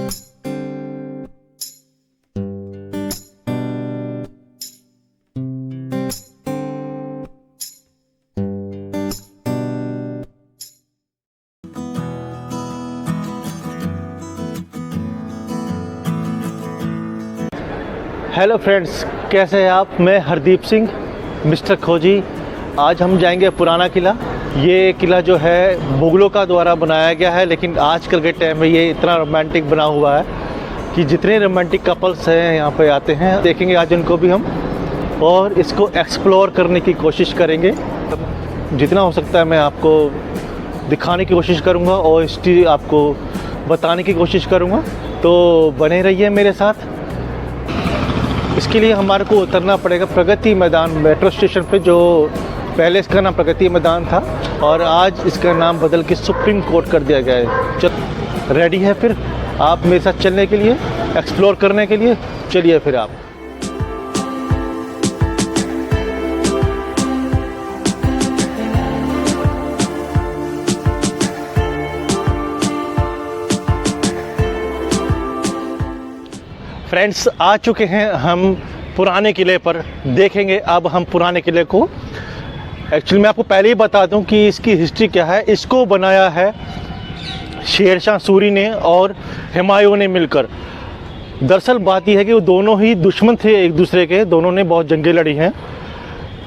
Hello friends, कैसे हैं आप। मैं हरदीप सिंह मिस्टर खोजी। आज हम जाएंगे पुराना किला। ये किला जो है मुगलों का द्वारा बनाया गया है, लेकिन आजकल के टाइम में ये इतना रोमांटिक बना हुआ है कि जितने रोमांटिक कपल्स हैं यहाँ पे आते हैं, देखेंगे आज उनको भी हम, और इसको एक्सप्लोर करने की कोशिश करेंगे। जितना हो सकता है मैं आपको दिखाने की कोशिश करूँगा और हिस्ट्री आपको बताने की कोशिश करूँगा, तो बने रहिए मेरे साथ। इसके लिए हमारे को उतरना पड़ेगा प्रगति मैदान मेट्रो स्टेशन पे, जो पहले इसका नाम प्रगति मैदान था और आज इसका नाम बदल के सुप्रीम कोर्ट कर दिया गया है। चल रेडी है फिर आप मेरे साथ चलने के लिए, एक्सप्लोर करने के लिए? चलिए फिर आप। फ्रेंड्स, आ चुके हैं हम पुराने किले पर। देखेंगे अब हम पुराने किले को। एक्चुअली मैं आपको पहले ही बता दूं कि इसकी हिस्ट्री क्या है। इसको बनाया है शेरशाह सूरी ने और हुमायूं ने मिलकर। दरअसल बात यह है कि वो दोनों ही दुश्मन थे एक दूसरे के, दोनों ने बहुत जंगें लड़ी हैं।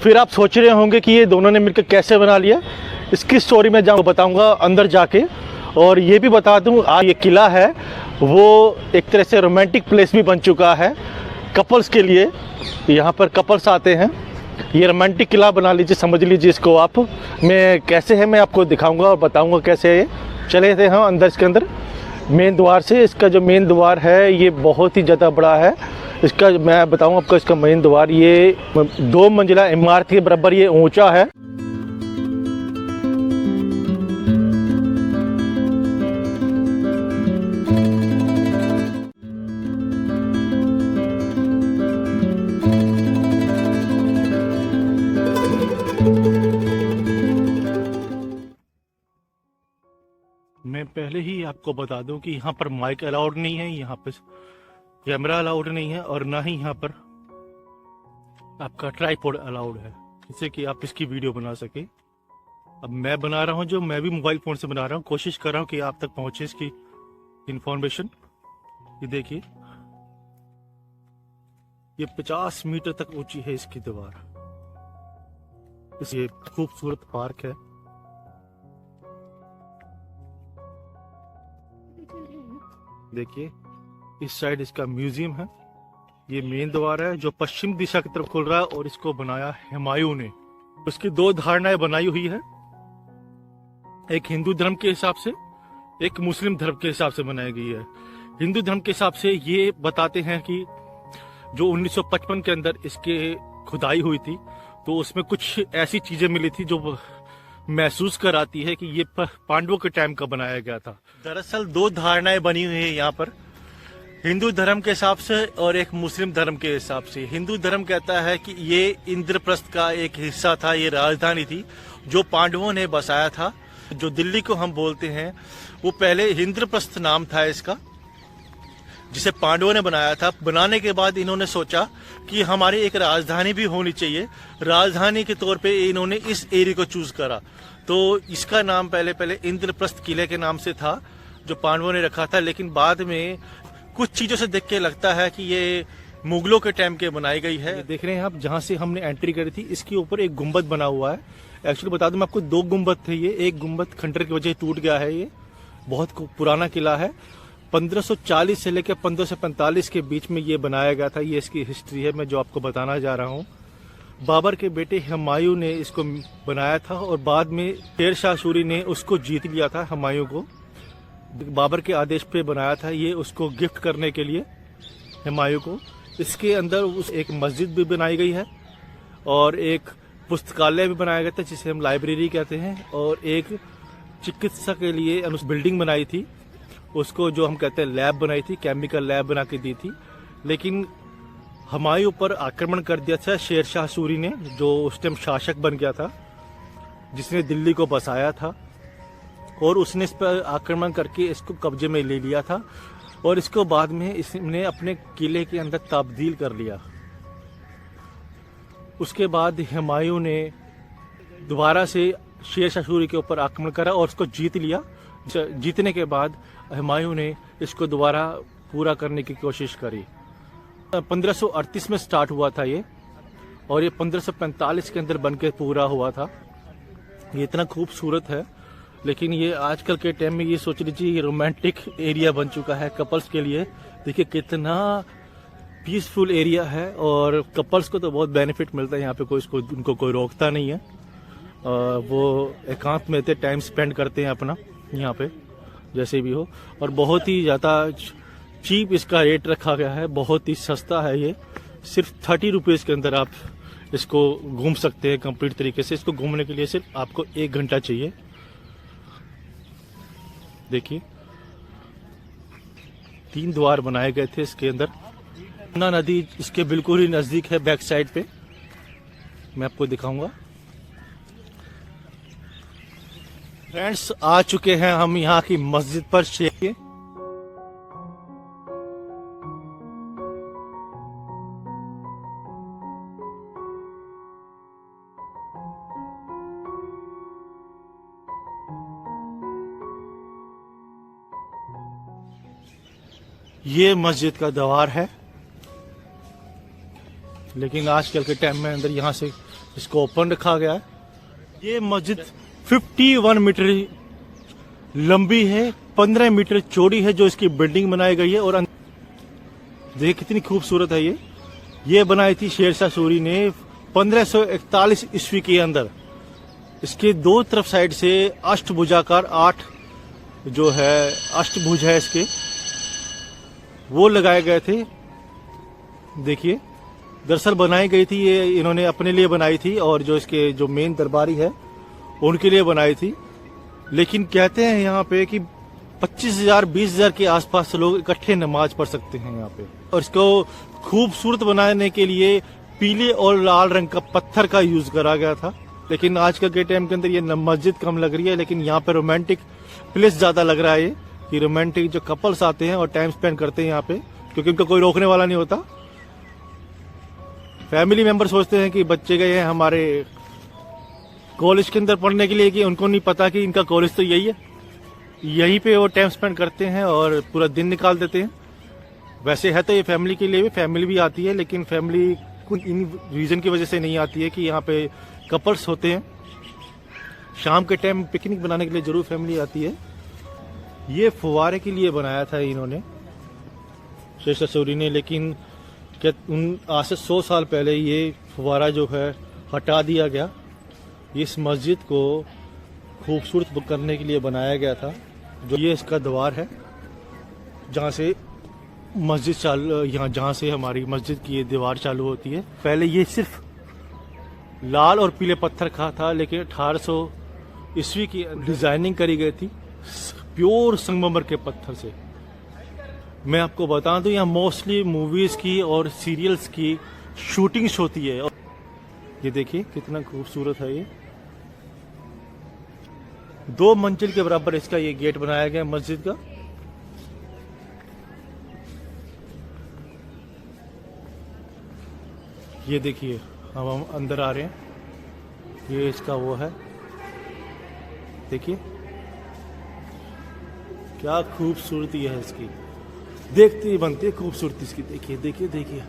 फिर आप सोच रहे होंगे कि ये दोनों ने मिलकर कैसे बना लिया। इसकी स्टोरी मैं बताऊँगा अंदर जाके। और ये भी बता दूं, आज ये किला है वो एक तरह से रोमांटिक प्लेस भी बन चुका है कपल्स के लिए। यहाँ पर कपल्स आते हैं। ये रोमांटिक किला बना लीजिए, समझ लीजिए इसको आप। मैं कैसे है मैं आपको दिखाऊंगा और बताऊंगा कैसे है ये। चले थे हम अंदर, इसके अंदर मेन द्वार से। इसका जो मेन द्वार है ये बहुत ही ज़्यादा बड़ा है। इसका मैं बताऊँ आपको, इसका मेन द्वार ये 2 मंजिला इमारत के बराबर ये ऊँचा है। मैं पहले ही आपको बता दूं कि यहाँ पर माइक अलाउड नहीं है, यहाँ पे कैमरा अलाउड नहीं है और ना ही यहाँ पर आपका ट्राइपॉड अलाउड है, जिससे कि आप इसकी वीडियो बना सके। अब मैं बना रहा हूँ जो, मैं भी मोबाइल फोन से बना रहा हूँ। कोशिश कर रहा हूँ कि आप तक पहुंचे इसकी इंफॉर्मेशन। ये देखिए, ये 50 मीटर तक ऊंची है इसकी दीवार। ये खूबसूरत पार्क है। देखिए, इस साइड इसका म्यूजियम है। ये मेन द्वार है जो पश्चिम दिशा की तरफ खुल रहा है और इसको बनाया हुमायूं ने। उसकी 2 धारणाएं बनाई हुई है, एक हिंदू धर्म के हिसाब से, एक मुस्लिम धर्म के हिसाब से बनाई गई है। हिंदू धर्म के हिसाब से ये बताते हैं कि जो 1955 के अंदर इसके खुदाई हुई थी, तो उसमें कुछ ऐसी चीजें मिली थी जो महसूस कराती है कि ये पांडवों के टाइम का बनाया गया था। दरअसल 2 धारणाएं बनी हुई है यहाँ पर, हिंदू धर्म के हिसाब से और एक मुस्लिम धर्म के हिसाब से। हिंदू धर्म कहता है कि ये इंद्रप्रस्थ का एक हिस्सा था, ये राजधानी थी जो पांडवों ने बसाया था। जो दिल्ली को हम बोलते हैं वो पहले इंद्रप्रस्थ नाम था इसका, जिसे पांडवों ने बनाया था। बनाने के बाद इन्होंने सोचा कि हमारी एक राजधानी भी होनी चाहिए। राजधानी के तौर पे इन्होंने इस एरिया को चूज करा, तो इसका नाम पहले इंद्रप्रस्थ किले के नाम से था जो पांडवों ने रखा था। लेकिन बाद में कुछ चीजों से देख के लगता है कि ये मुगलों के टाइम के बनाई गई है। देख रहे हैं आप, जहां से हमने एंट्री करी थी इसके ऊपर एक गुम्बद बना हुआ है। एक्चुअली बता दूं मैं आपको, 2 गुम्बद थे। ये एक गुम्बद खंडर की वजह से टूट गया है। ये बहुत पुराना किला है। 1540 से लेकर 1545 के बीच में ये बनाया गया था। ये इसकी हिस्ट्री है, मैं जो आपको बताना जा रहा हूँ। बाबर के बेटे हुमायूं ने इसको बनाया था और बाद में शेरशाह सूरी ने उसको जीत लिया था। हुमायूं को बाबर के आदेश पे बनाया था ये, उसको गिफ्ट करने के लिए हुमायूं को। इसके अंदर उस एक मस्जिद भी बनाई गई है और एक पुस्तकालय भी बनाया गया था जिसे हम लाइब्रेरी कहते हैं, और एक चिकित्सा के लिए बिल्डिंग बनाई थी, उसको जो हम कहते हैं लैब बनाई थी, केमिकल लैब बना के दी थी। लेकिन हुमायूं पर आक्रमण कर दिया था शेरशाह सूरी ने, जो उस टाइम शासक बन गया था, जिसने दिल्ली को बसाया था, और उसने इस पर आक्रमण करके इसको कब्जे में ले लिया था। और इसको बाद में इसने अपने किले के अंदर तब्दील कर लिया। उसके बाद हुमायूं ने दोबारा से शेर शाह सूरी के ऊपर आक्रमण करा और उसको जीत लिया। जीतने के बाद हुमायूं ने इसको दोबारा पूरा करने की कोशिश करी। 1538 में स्टार्ट हुआ था ये, और ये 1545 के अंदर बनके पूरा हुआ था। ये इतना खूबसूरत है, लेकिन ये आजकल के टाइम में ये सोच लीजिए ये रोमांटिक एरिया बन चुका है कपल्स के लिए। देखिए कितना पीसफुल एरिया है, और कपल्स को तो बहुत बेनिफिट मिलता है यहाँ पे। उनको कोई रोकता नहीं है। वो एकांत में टाइम स्पेंड करते हैं अपना यहाँ पे जैसे भी हो। और बहुत ही ज़्यादा चीप इसका रेट रखा गया है, बहुत ही सस्ता है ये। सिर्फ 30 रुपीज़ के अंदर आप इसको घूम सकते हैं कंप्लीट तरीके से। इसको घूमने के लिए सिर्फ आपको 1 घंटा चाहिए। देखिए 3 द्वार बनाए गए थे इसके अंदर। यमुना नदी इसके बिल्कुल ही नज़दीक है, बैक साइड पे मैं आपको दिखाऊंगा। फ्रेंड्स, आ चुके हैं हम यहाँ की मस्जिद पर। शेख ये मस्जिद का द्वार है, लेकिन आजकल के टाइम में अंदर यहाँ से इसको ओपन रखा गया है। ये मस्जिद 51 मीटर लंबी है, 15 मीटर चौड़ी है जो इसकी बिल्डिंग बनाई गई है। और देखिए कितनी खूबसूरत है ये बनाई थी शेर शाह सूरी ने 1541 ईस्वी के अंदर। इसके 2 तरफ साइड से अष्टभुजाकार 8 जो है अष्टभुज है इसके, वो लगाए गए थे। देखिए दरअसल बनाई गई थी ये इन्होंने अपने लिए बनाई थी, और जो इसके जो मेन दरबारी है उनके लिए बनाई थी। लेकिन कहते हैं यहाँ पे कि 25,000 20,000 के आसपास लोग इकट्ठे नमाज पढ़ सकते हैं यहाँ पे। और इसको खूबसूरत बनाने के लिए पीले और लाल रंग का पत्थर का यूज करा गया था। लेकिन आजकल के टाइम के अंदर ये मस्जिद कम लग रही है, लेकिन यहाँ पे रोमांटिक प्लेस ज्यादा लग रहा है ये, कि रोमांटिक जो कपल्स आते हैं और टाइम स्पेंड करते हैं यहाँ पे, क्योंकि उनको कोई रोकने वाला नहीं होता। फैमिली मेंबर सोचते हैं कि बच्चे गए हैं हमारे कॉलेज के अंदर पढ़ने के लिए, कि उनको नहीं पता कि इनका कॉलेज तो यही है। यहीं पे वो टाइम स्पेंड करते हैं और पूरा दिन निकाल देते हैं। वैसे है तो ये फैमिली के लिए भी, फैमिली भी आती है, लेकिन फैमिली कुछ इन रीजन की वजह से नहीं आती है कि यहाँ पे कपल्स होते हैं। शाम के टाइम पिकनिक बनाने के लिए जरूर फैमिली आती है। ये फुवारे के लिए बनाया था इन्होंने शेर शाह सूरी ने, लेकिन आज से 100 साल पहले ये फुवारा जो है हटा दिया गया। इस मस्जिद को खूबसूरत करने के लिए बनाया गया था। जो ये इसका द्वार है जहाँ से मस्जिद यहाँ जहाँ से हमारी मस्जिद की ये दीवार चालू होती है। पहले ये सिर्फ लाल और पीले पत्थर का था, लेकिन 1800 ईस्वी की डिजाइनिंग करी गई थी प्योर संगमरमर के पत्थर से। मैं आपको बता दूं यहाँ मोस्टली मूवीज की और सीरियल्स की शूटिंग्स होती है। और ये देखिए कितना खूबसूरत है ये। 2 मंजिल के बराबर इसका ये गेट बनाया गया मस्जिद का। ये देखिए अब हम अंदर आ रहे हैं। ये इसका वो है, देखिए क्या खूबसूरती है इसकी, देखते ही बनती है खूबसूरती इसकी। देखिए देखिए देखिए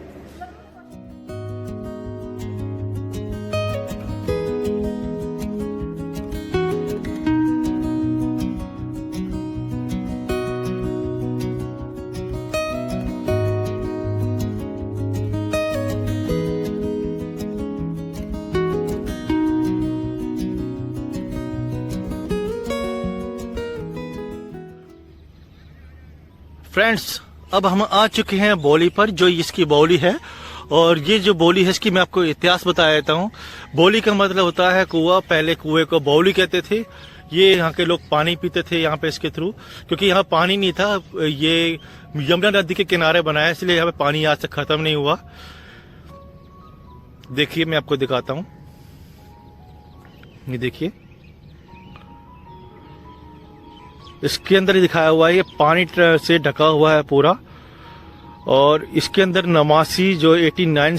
फ्रेंड्स, अब हम आ चुके हैं बौली पर, जो इसकी बौली है। और ये जो बौली है इसकी मैं आपको इतिहास बता देता हूँ। बौली का मतलब होता है कुआं। पहले कुएं को बौली कहते थे। ये यहाँ के लोग पानी पीते थे यहाँ पे इसके थ्रू, क्योंकि यहाँ पानी नहीं था। ये यमुना नदी के किनारे बनाया, इसलिए यहाँ पे पानी आज तक खत्म नहीं हुआ। देखिए मैं आपको दिखाता हूँ, ये देखिए इसके अंदर ही दिखाया हुआ है ये पानी से ढका हुआ है पूरा। और इसके अंदर नमासी जो 89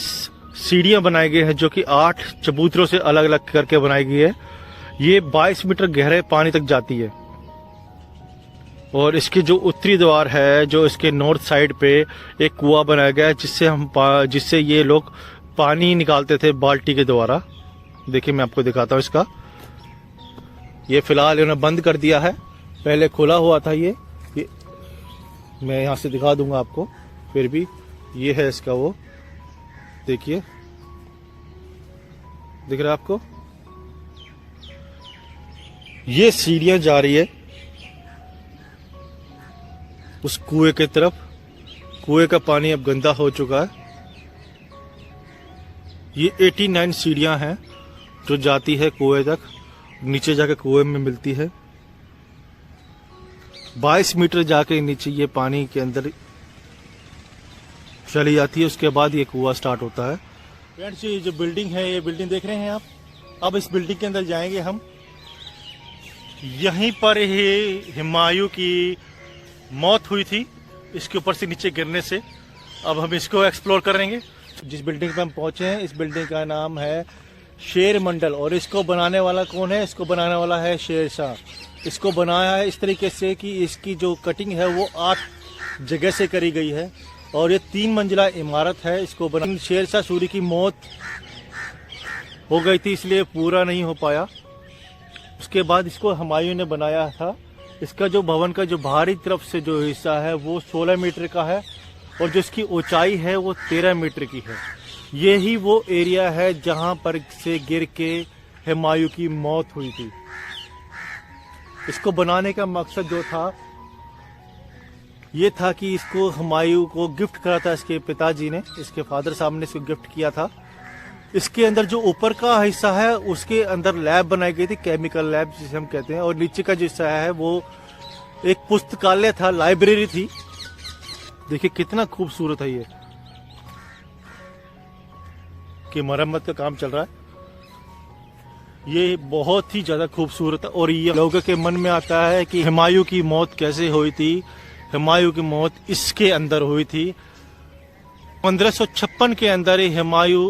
सीढ़ियां बनाई गई हैं, जो कि 8 चबूतरों से अलग अलग करके बनाई गई है। ये 22 मीटर गहरे पानी तक जाती है। और इसकी जो उत्तरी द्वार है, जो इसके नॉर्थ साइड पे एक कुआं बनाया गया है, जिससे ये लोग पानी निकालते थे बाल्टी के द्वारा। देखिए मैं आपको दिखाता हूँ इसका। ये फिलहाल इन्होंने बंद कर दिया है, पहले खुला हुआ था ये मैं यहाँ से दिखा दूंगा आपको। फिर भी ये है इसका वो, देखिए दिख रहा है आपको। ये सीढ़ियां जा रही है उस कुएं की तरफ। कुएं का पानी अब गंदा हो चुका है। ये 89 सीढ़ियां हैं जो जाती है कुएं तक, नीचे जाके कुएं में मिलती है। 22 मीटर जाके नीचे ये पानी के अंदर चली जाती है। उसके बाद ये कुआं स्टार्ट होता है। फ्रेंड्स, ये जो बिल्डिंग है, ये बिल्डिंग देख रहे हैं आप। अब इस बिल्डिंग के अंदर जाएंगे हम। यहीं पर ही हुमायूं की मौत हुई थी, इसके ऊपर से नीचे गिरने से। अब हम इसको एक्सप्लोर करेंगे। जिस बिल्डिंग पे हम पहुंचे हैं, इस बिल्डिंग का नाम है शेर मंडल। और इसको बनाने वाला कौन है? इसको बनाने वाला है शेर शाह। इसको बनाया है इस तरीके से कि इसकी जो कटिंग है वो 8 जगह से करी गई है। और ये 3 मंजिला इमारत है। इसको बना शेर शाह सूरी की मौत हो गई थी, इसलिए पूरा नहीं हो पाया। उसके बाद इसको हुमायूं ने बनाया था। इसका जो भवन का जो बाहरी तरफ से जो हिस्सा है वो 16 मीटर का है, और जो इसकी ऊंचाई है वो 13 मीटर की है। यही वो एरिया है जहां पर से गिर के हुमायूं की मौत हुई थी। इसको बनाने का मकसद जो था ये था कि इसको हुमायूं को गिफ्ट करा था इसके पिताजी ने, इसके फादर साहब ने इसको गिफ्ट किया था। इसके अंदर जो ऊपर का हिस्सा है उसके अंदर लैब बनाई गई थी, केमिकल लैब जिसे हम कहते हैं। और नीचे का जो हिस्सा है वो एक पुस्तकालय था, लाइब्रेरी थी। देखिए कितना खूबसूरत है ये, कि मरम्मत का काम चल रहा है। ये बहुत ही ज्यादा खूबसूरत है। और ये लोगों के मन में आता है कि हुमायूं की मौत कैसे हुई थी। हुमायूं की मौत इसके अंदर हुई थी। 1556 के अंदर ही हुमायूं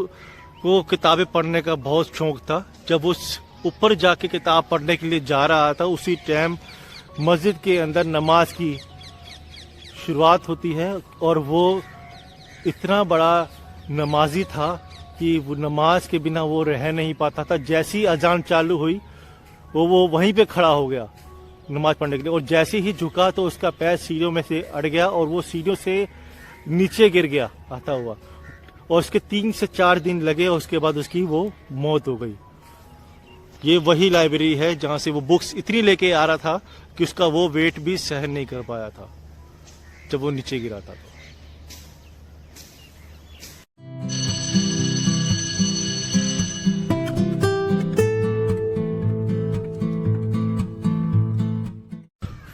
को किताबें पढ़ने का बहुत शौक था। जब उस ऊपर जाके किताब पढ़ने के लिए जा रहा था, उसी टाइम मस्जिद के अंदर नमाज की शुरुआत होती है। और वो इतना बड़ा नमाजी था कि वो नमाज के बिना वो रह नहीं पाता था। जैसी अजान चालू हुई वो वहीं पे खड़ा हो गया नमाज पढ़ने के लिए। और जैसे ही झुका तो उसका पैर सीढ़ियों में से अड़ गया और वो सीढ़ियों से नीचे गिर गया आता हुआ। और उसके 3 से 4 दिन लगे, और उसके बाद उसकी वो मौत हो गई। ये वही लाइब्रेरी है जहां से वो बुक्स इतनी लेके आ रहा था कि उसका वो वेट भी सहन नहीं कर पाया था जब वो नीचे गिरा था।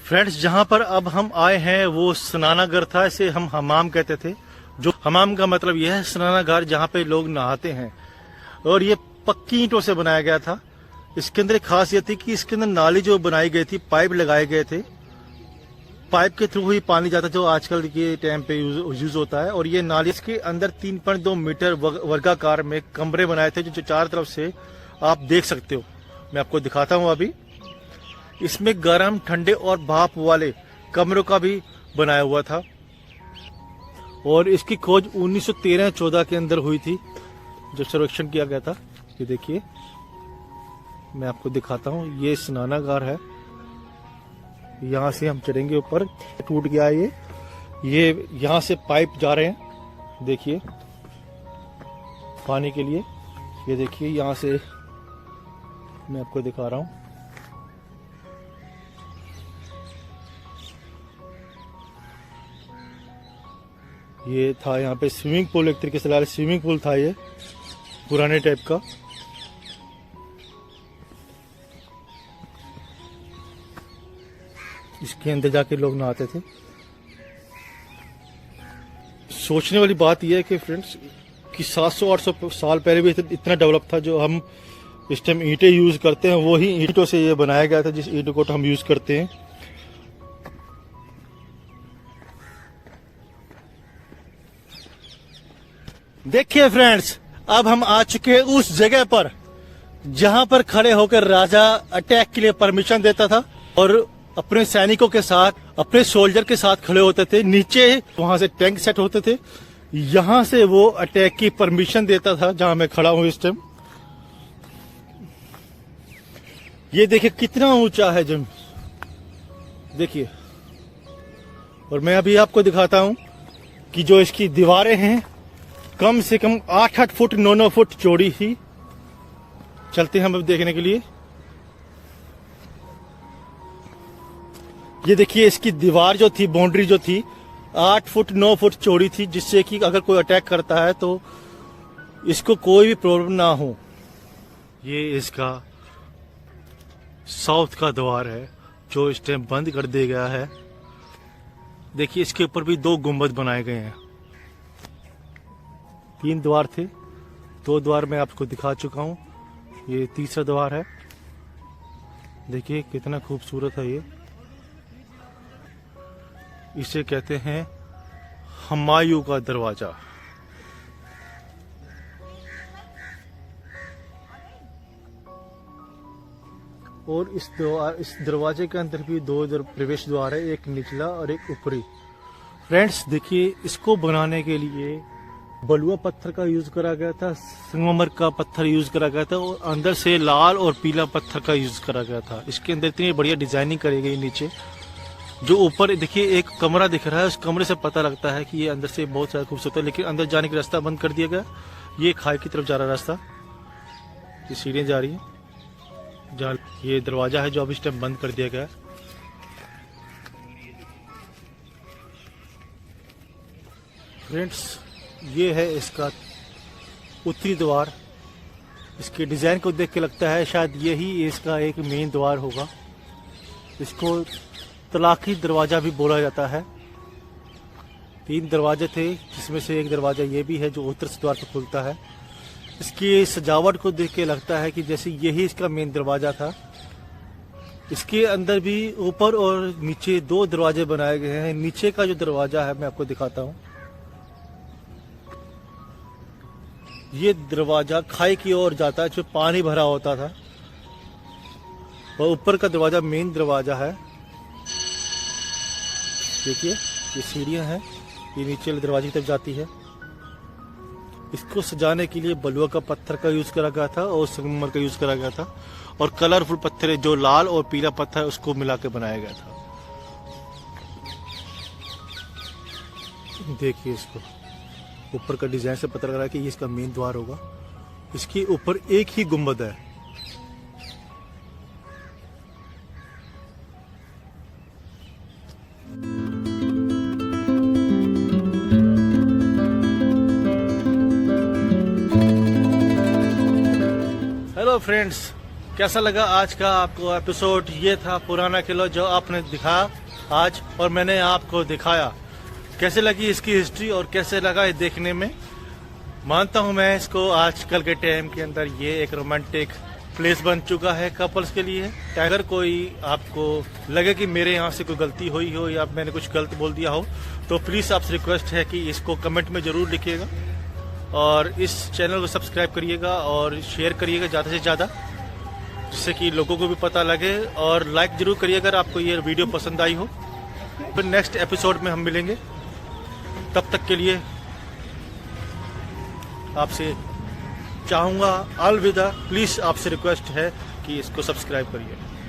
फ्रेंड्स, जहां पर अब हम आए हैं वो स्नानागार था। इसे हम हमाम कहते थे। जो हमाम का मतलब यह है स्नानागार जहां पे लोग नहाते हैं। और ये पक्की ईंटों से बनाया गया था। इसके अंदर एक खासियत थी कि इसके अंदर नाली जो बनाई गई थी, पाइप लगाए गए थे। पाइप के थ्रू ही पानी जाता जो आजकल के टाइम पे यूज होता है। और ये नाली के अंदर 3.2 मीटर वर्गाकार में कमरे बनाए थे, जो चार तरफ से आप देख सकते हो। मैं आपको दिखाता हूँ अभी। इसमें गर्म, ठंडे और भाप वाले कमरों का भी बनाया हुआ था। और इसकी खोज 1913-14 के अंदर हुई थी, जब सर्वेक्षण किया गया था। ये देखिए मैं आपको दिखाता हूँ। ये स्नानागार है। यहाँ से हम चढ़ेंगे ऊपर। टूट गया है ये यहाँ से पाइप जा रहे हैं, देखिए पानी के लिए। ये देखिए यहाँ से मैं आपको दिखा रहा हूँ। ये था यहाँ पे स्विमिंग पूल, एक तरीके से स्विमिंग पूल था ये, पुराने टाइप का। इसके अंदर जाके लोग नहाते थे। सोचने वाली बात यह है कि फ्रेंड्स कि 700-800 साल पहले भी इतना डेवलप था। जो हम इस टाइम ईंटें यूज करते हैं वही ईंटों से ये बनाया गया था, जिस ईंटों को हम यूज करते हैं। देखिए फ्रेंड्स, अब हम आ चुके हैं उस जगह पर जहां पर खड़े होकर राजा अटैक के लिए परमिशन देता था और अपने सैनिकों के साथ, अपने सोल्जर के साथ खड़े होते थे। नीचे वहां से टैंक सेट होते थे, यहां से वो अटैक की परमिशन देता था जहां मैं खड़ा हूं इस टाइम। ये देखिए कितना ऊंचा है जिम, देखिए। और मैं अभी आपको दिखाता हूं कि जो इसकी दीवारें हैं कम से कम 8-8 फुट 9-9 फुट चौड़ी थी। चलते हैं हम अब देखने के लिए। ये देखिए इसकी दीवार जो थी, बाउंड्री जो थी 8 फुट 9 फुट चौड़ी थी, जिससे कि अगर कोई अटैक करता है तो इसको कोई भी प्रॉब्लम ना हो। ये इसका साउथ का द्वार है जो इस टाइम बंद कर दिया गया है। देखिए इसके ऊपर भी 2 गुंबद बनाए गए हैं। 3 द्वार थे, 2 द्वार मैं आपको दिखा चुका हूं, ये तीसरा द्वार है। देखिए कितना खूबसूरत है ये। इसे कहते हैं हुमायूं का दरवाजा। और इस दरवाजे के अंदर भी 2 प्रवेश द्वार है, एक निचला और एक ऊपरी। फ्रेंड्स देखिए, इसको बनाने के लिए बलुआ पत्थर का यूज करा गया था, संगमरमर का पत्थर यूज करा गया था और अंदर से लाल और पीला पत्थर का यूज करा गया था। इसके अंदर इतनी बढ़िया डिजाइनिंग करी गई। नीचे जो ऊपर देखिए एक कमरा दिख रहा है, उस कमरे से पता लगता है कि ये अंदर से बहुत ज्यादा खूबसूरत है, लेकिन अंदर जाने का रास्ता बंद कर दिया गया। ये खाई की तरफ जा रहा रास्ता, ये सीढ़ियां जा रही है जहाँ। ये दरवाजा है जो अब इस टाइम बंद कर दिया गया। फ्रेंड्स ये है इसका उत्तरी द्वार। इसके डिजाइन को देख के लगता है शायद यही इसका एक मेन द्वार होगा। इसको तलाकी दरवाजा भी बोला जाता है। 3 दरवाजे थे, जिसमें से एक दरवाजा ये भी है जो उत्तर द्वार पर खुलता है। इसकी सजावट को देख के लगता है कि जैसे यही इसका मेन दरवाजा था। इसके अंदर भी ऊपर और नीचे 2 दरवाजे बनाए गए हैं। नीचे का जो दरवाजा है मैं आपको दिखाता हूँ। ये दरवाजा खाई की ओर जाता है, जो पानी भरा होता था। और ऊपर का दरवाजा मेन दरवाजा है। देखिए ये सीढ़ियां हैं, ये नीचे वाले दरवाजे की तरफ जाती है। इसको सजाने के लिए बलुआ का पत्थर का यूज करा गया था और संगमरमर का यूज करा गया था, और कलरफुल पत्थर जो लाल और पीला पत्थर उसको मिला के बनाया गया था। देखिए इसको ऊपर का डिजाइन से पता लग रहा है कि ये इसका मेन द्वार होगा। इसके ऊपर एक ही गुंबद है। हेलो फ्रेंड्स, कैसा लगा आज का आपको एपिसोड? ये था पुराना किला जो आपने दिखाया आज और मैंने आपको दिखाया। कैसे लगी इसकी हिस्ट्री और कैसे लगा ये देखने में? मानता हूं मैं इसको आजकल के टाइम के अंदर ये एक रोमांटिक प्लेस बन चुका है कपल्स के लिए। अगर कोई आपको लगे कि मेरे यहाँ से कोई गलती हुई हो या मैंने कुछ गलत बोल दिया हो तो प्लीज़ आपसे रिक्वेस्ट है कि इसको कमेंट में ज़रूर लिखिएगा और इस चैनल को सब्सक्राइब करिएगा और शेयर करिएगा ज़्यादा से ज़्यादा, जिससे कि लोगों को भी पता लगे। और लाइक ज़रूर करिए अगर आपको ये वीडियो पसंद आई हो। फिर नेक्स्ट एपिसोड में हम मिलेंगे, तब तक के लिए आपसे चाहूँगा अलविदा। प्लीज़ आपसे रिक्वेस्ट है कि इसको सब्सक्राइब करिए।